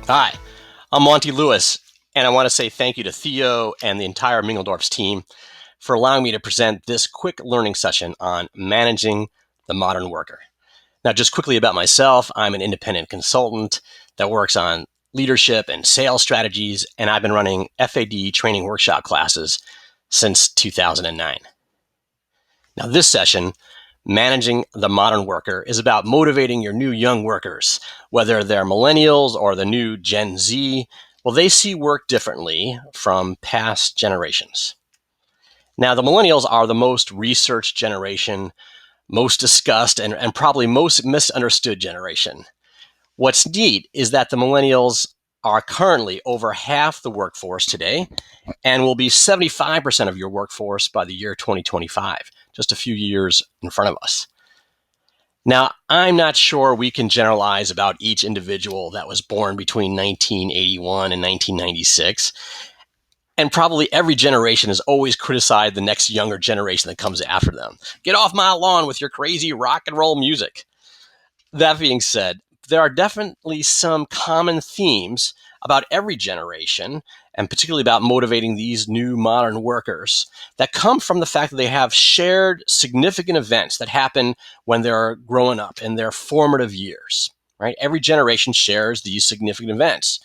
Hi, I'm Monty Lewis, and I want to say thank you to Theo and the entire Mingledorff's team for allowing me to present this quick learning session on managing the modern worker. Now, just quickly about myself, I'm an independent consultant that works on leadership and sales strategies, and I've been running FAD training workshop classes since 2009. Now, this session, Managing the Modern Worker, is about motivating your new young workers, whether they're millennials or the new Gen Z. Well, they see work differently from past generations. Now, the millennials are the most researched generation, most discussed, and probably most misunderstood generation. What's neat is that the millennials are currently over half the workforce today and will be 75% of your workforce by the year 2025, just a few years in front of us. Now, I'm not sure we can generalize about each individual that was born between 1981 and 1996. And probably every generation has always criticized the next younger generation that comes after them. Get off my lawn with your crazy rock and roll music. That being said, there are definitely some common themes about every generation, and particularly about motivating these new modern workers, that come from the fact that they have shared significant events that happen when they're growing up in their formative years. Right? Every generation shares these significant events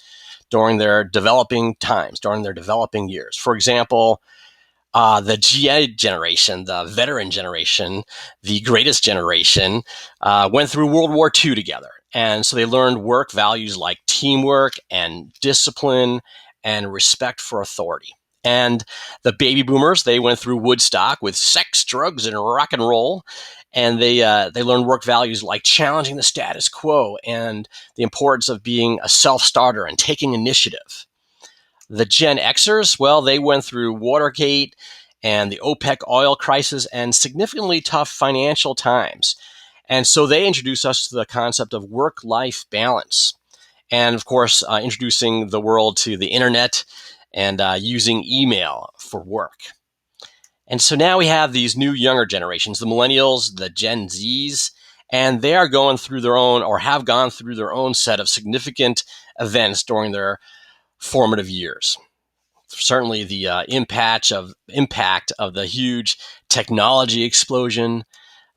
during their developing times, during their developing years. For example, the GA generation, the veteran generation, the greatest generation, went through World War II together. And so they learned work values like teamwork and discipline and respect for authority. And the baby boomers, they went through Woodstock with sex, drugs, and rock and roll. And they learned work values like challenging the status quo and the importance of being a self-starter and taking initiative. The Gen Xers, well, they went through Watergate and the OPEC oil crisis and significantly tough financial times. And so they introduced us to the concept of work-life balance. And of course, introducing the world to the internet and using email for work. And so now we have these new younger generations, the millennials, the Gen Zs, and they are going through their own, or have gone through their own set of significant events during their formative years. Certainly the impact of the huge technology explosion,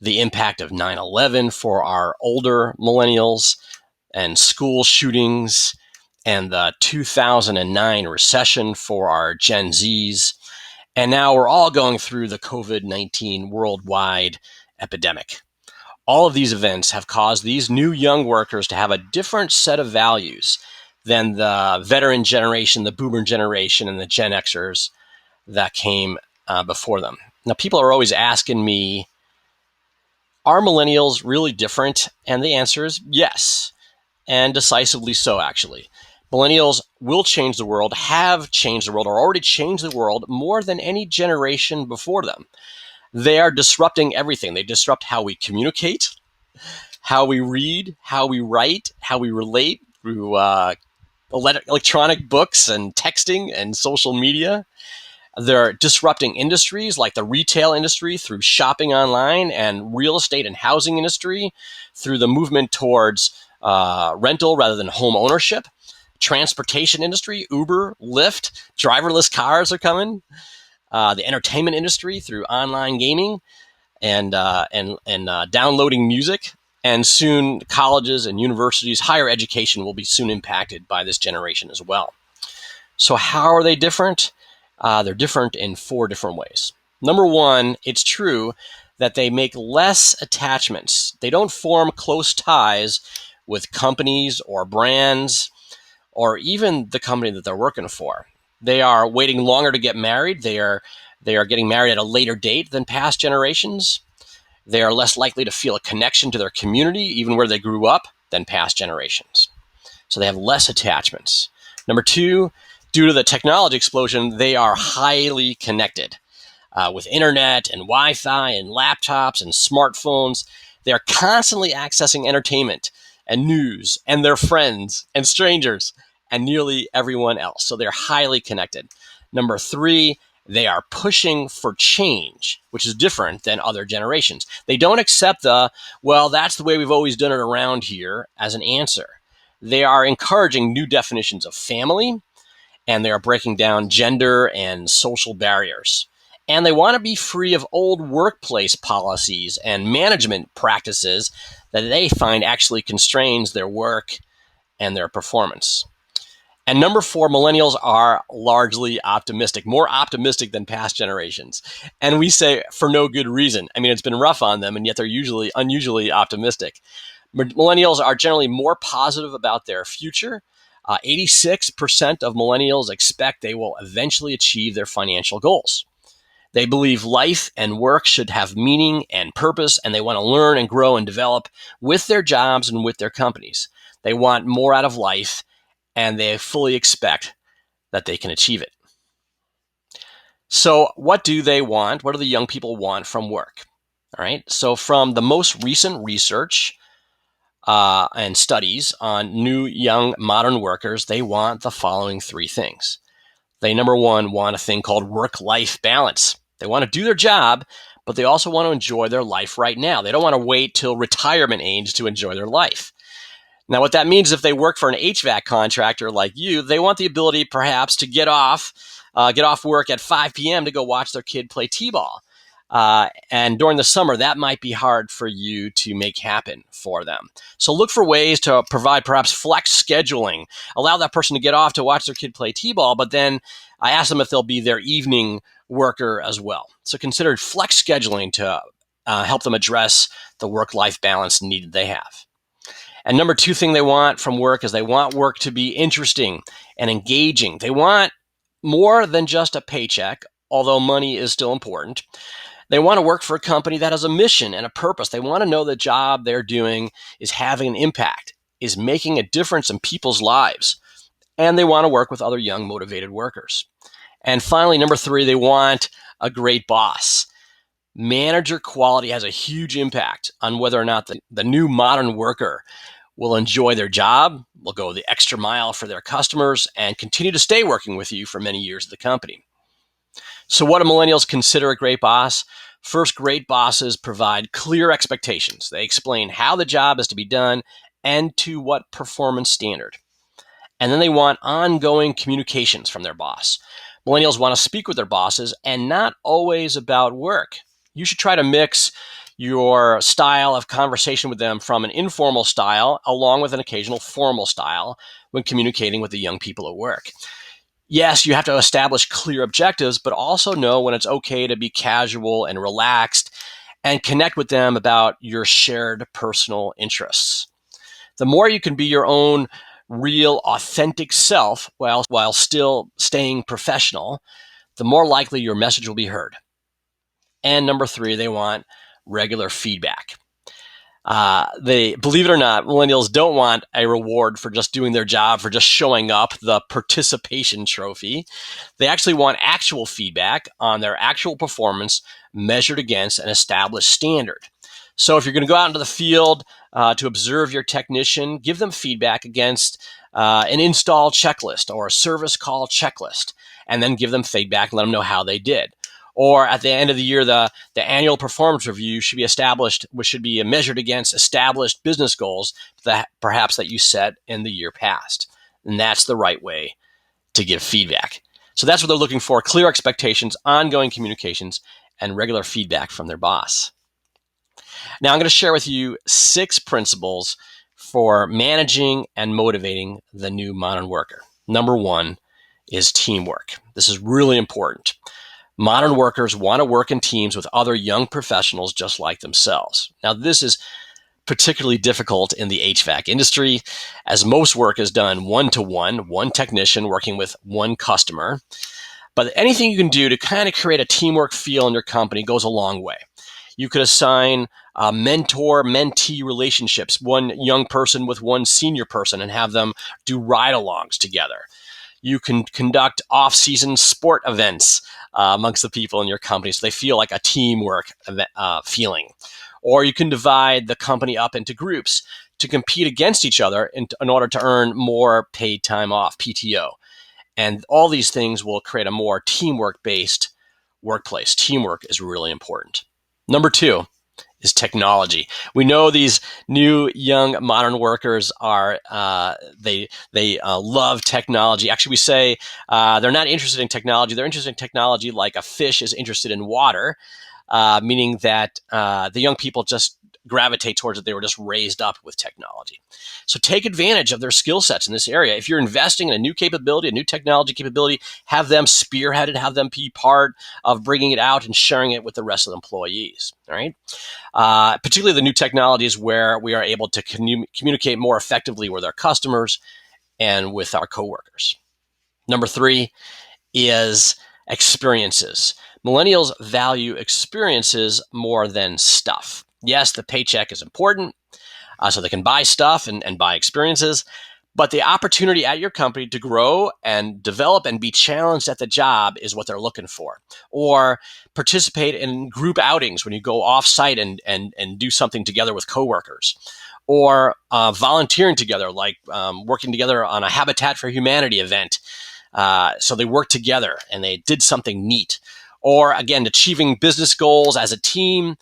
the impact of 9/11 for our older millennials, and school shootings, and the 2009 recession for our Gen Zs. And now we're all going through the COVID-19 worldwide epidemic. All of these events have caused these new young workers to have a different set of values than the veteran generation, the boomer generation, and the Gen Xers that came before them. Now, people are always asking me, are millennials really different? And the answer is yes, and decisively so, actually. Millennials will change the world, have changed the world, or already changed the world more than any generation before them. They are disrupting everything. They disrupt how we communicate, how we read, how we write, how we relate through electronic books and texting and social media. They're disrupting industries like the retail industry through shopping online, and real estate and housing industry through the movement towards rental rather than home ownership. Transportation industry, Uber, Lyft, driverless cars are coming. The entertainment industry through online gaming and downloading music. And soon colleges and universities, higher education will be soon impacted by this generation as well. So how are they different? They're different in 4 different ways. Number one, it's true that they make less attachments. They don't form close ties with companies or brands or even the company that they're working for. They are waiting longer to get married. They are getting married at a later date than past generations. They are less likely to feel a connection to their community, even where they grew up, than past generations. So they have less attachments. Number two, due to the technology explosion, they are highly connected with internet and Wi-Fi and laptops and smartphones. They are constantly accessing entertainment and news and their friends and strangers and nearly everyone else. So they're highly connected. Number three, they are pushing for change, which is different than other generations. They don't accept well, that's the way we've always done it around here as an answer. They are encouraging new definitions of family, and they are breaking down gender and social barriers. And they want to be free of old workplace policies and management practices that they find actually constrains their work and their performance. And number four, millennials are largely optimistic, more optimistic than past generations. And we say for no good reason. I mean, it's been rough on them, and yet they're usually unusually optimistic. Millennials are generally more positive about their future. 86% of millennials expect they will eventually achieve their financial goals. They believe life and work should have meaning and purpose, and they want to learn and grow and develop with their jobs and with their companies. They want more out of life, and they fully expect that they can achieve it. So, what do they want? What do the young people want from work? All right. So, from the most recent research and studies on new young modern workers, they want the following three things. They, number one, want a thing called work-life balance. They want to do their job, but they also want to enjoy their life right now. They don't want to wait till retirement age to enjoy their life. Now, what that means, if they work for an HVAC contractor like you, they want the ability perhaps to get off work at 5 p.m. to go watch their kid play t-ball. And during the summer, that might be hard for you to make happen for them. So look for ways to provide perhaps flex scheduling, allow that person to get off to watch their kid play t-ball, but then I ask them if they'll be their evening worker as well. So consider flex scheduling to help them address the work-life balance need that they have. And number two thing they want from work is they want work to be interesting and engaging. They want more than just a paycheck, although money is still important. They want to work for a company that has a mission and a purpose. They want to know the job they're doing is having an impact, is making a difference in people's lives. And they want to work with other young, motivated workers. And finally, number three, they want a great boss. Manager quality has a huge impact on whether or not the new modern worker will enjoy their job, will go the extra mile for their customers, and continue to stay working with you for many years at the company. So what do millennials consider a great boss? First, great bosses provide clear expectations. They explain how the job is to be done and to what performance standard. And then they want ongoing communications from their boss. Millennials want to speak with their bosses and not always about work. You should try to mix your style of conversation with them from an informal style along with an occasional formal style when communicating with the young people at work. Yes, you have to establish clear objectives, but also know when it's okay to be casual and relaxed and connect with them about your shared personal interests. The more you can be your own real, authentic self while still staying professional, the more likely your message will be heard. And number three, they want regular feedback. They, believe it or not, millennials don't want a reward for just doing their job, for just showing up, the participation trophy. They actually want actual feedback on their actual performance measured against an established standard. So if you're going to go out into the field to observe your technician, give them feedback against an install checklist or a service call checklist, and then give them feedback and let them know how they did. Or at the end of the year, the annual performance review should be established, which should be measured against established business goals that perhaps that you set in the year past. And that's the right way to give feedback. So that's what they're looking for: clear expectations, ongoing communications, and regular feedback from their boss. Now I'm going to share with you 6 principles for managing and motivating the new modern worker. Number 1 is teamwork. This is really important. Modern workers want to work in teams with other young professionals just like themselves. Now, this is particularly difficult in the HVAC industry, as most work is done one-to-one, one technician working with one customer. But anything you can do to kind of create a teamwork feel in your company goes a long way. You could assign mentor-mentee relationships, one young person with one senior person, and have them do ride-alongs together. You can conduct off-season sport events amongst the people in your company so they feel like a teamwork feeling. Or you can divide the company up into groups to compete against each other in order to earn more paid time off, PTO. And all these things will create a more teamwork-based workplace. Teamwork is really important. Number 2 is technology. We know these new, young, modern workers are they love technology. Actually, we say they're not interested in technology. They're interested in technology like a fish is interested in water, meaning that the young people just gravitate towards it. They were just raised up with technology. So take advantage of their skill sets in this area. If you're investing in a new capability, a new technology capability, have them spearhead it, have them be part of bringing it out and sharing it with the rest of the employees. All right. Particularly the new technologies where we are able to communicate more effectively with our customers and with our coworkers. Number 3 is experiences. Millennials value experiences more than stuff. Yes, the paycheck is important, so they can buy stuff and buy experiences, but the opportunity at your company to grow and develop and be challenged at the job is what they're looking for. Or participate in group outings when you go off-site and do something together with coworkers. Or volunteering together, like working together on a Habitat for Humanity event. So they worked together and they did something neat. Or again, achieving business goals as a team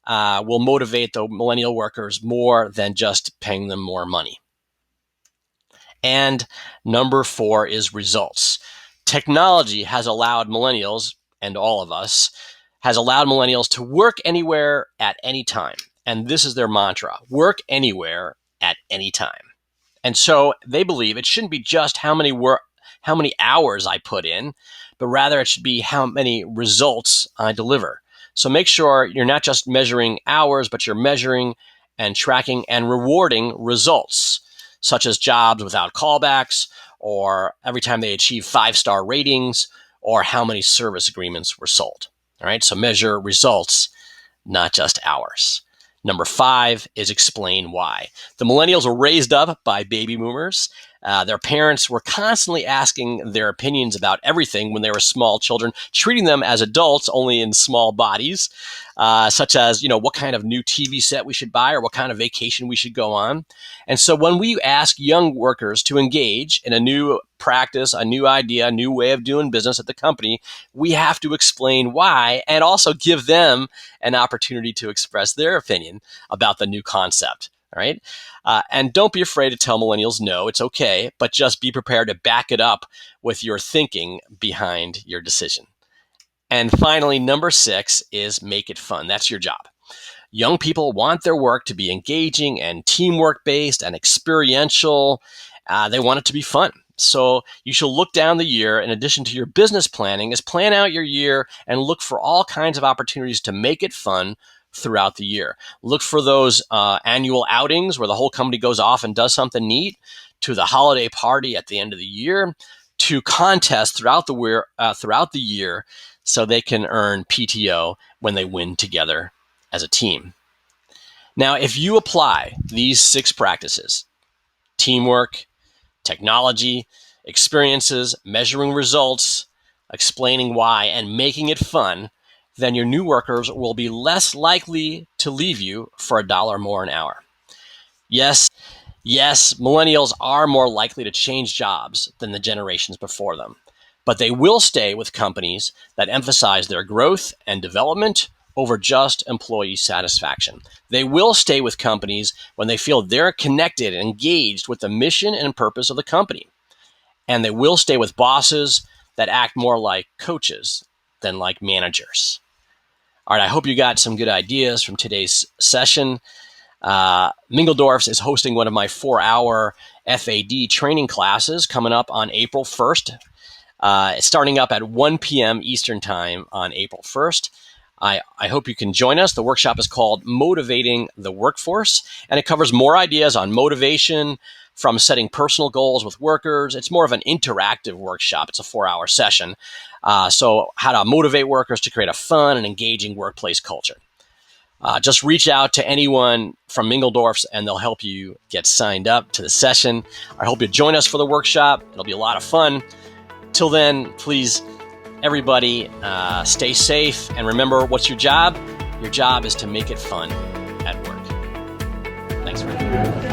will motivate the millennial workers more than just paying them more money. And number 4 is results. Technology has allowed millennials, and all of us, has allowed millennials to work anywhere at any time. And this is their mantra: work anywhere at any time. And so they believe it shouldn't be just how many hours I put in, but rather it should be how many results I deliver. So make sure you're not just measuring hours, but you're measuring and tracking and rewarding results, such as jobs without callbacks, or every time they achieve 5-star ratings, or how many service agreements were sold. All right, so measure results, not just hours. Number 5 is explain why. The millennials were raised up by baby boomers. Their parents were constantly asking their opinions about everything when they were small children, treating them as adults only in small bodies, such as, what kind of new TV set we should buy or what kind of vacation we should go on. And so when we ask young workers to engage in a new practice, a new idea, a new way of doing business at the company, we have to explain why and also give them an opportunity to express their opinion about the new concept. All right. And don't be afraid to tell millennials no, it's okay, but just be prepared to back it up with your thinking behind your decision. And finally, number 6 is make it fun. That's your job. Young people want their work to be engaging and teamwork based and experiential. They want it to be fun. So you should look down the year, in addition to your business planning, is plan out your year and look for all kinds of opportunities to make it fun throughout the year. Look for those annual outings where the whole company goes off and does something neat, to the holiday party at the end of the year, to contests throughout the year, so they can earn PTO when they win together as a team. Now, if you apply these 6 practices, teamwork, technology, experiences, measuring results, explaining why, and making it fun, then your new workers will be less likely to leave you for $1 more an hour. Yes, millennials are more likely to change jobs than the generations before them, but they will stay with companies that emphasize their growth and development over just employee satisfaction. They will stay with companies when they feel they're connected and engaged with the mission and purpose of the company. And they will stay with bosses that act more like coaches than like managers. All right, I hope you got some good ideas from today's session. Mingledorff is hosting one of my 4-hour FAD training classes coming up on April 1st. It's starting up at 1 p.m. Eastern Time on April 1st. I hope you can join us. The workshop is called Motivating the Workforce, and it covers more ideas on motivation, from setting personal goals with workers. It's more of an interactive workshop. It's a 4-hour session. So how to motivate workers to create a fun and engaging workplace culture. Just reach out to anyone from Mingledorff's and they'll help you get signed up to the session. I hope you join us for the workshop. It'll be a lot of fun. Till then, please, everybody, stay safe. And remember, what's your job? Your job is to make it fun at work. Thanks, Frank.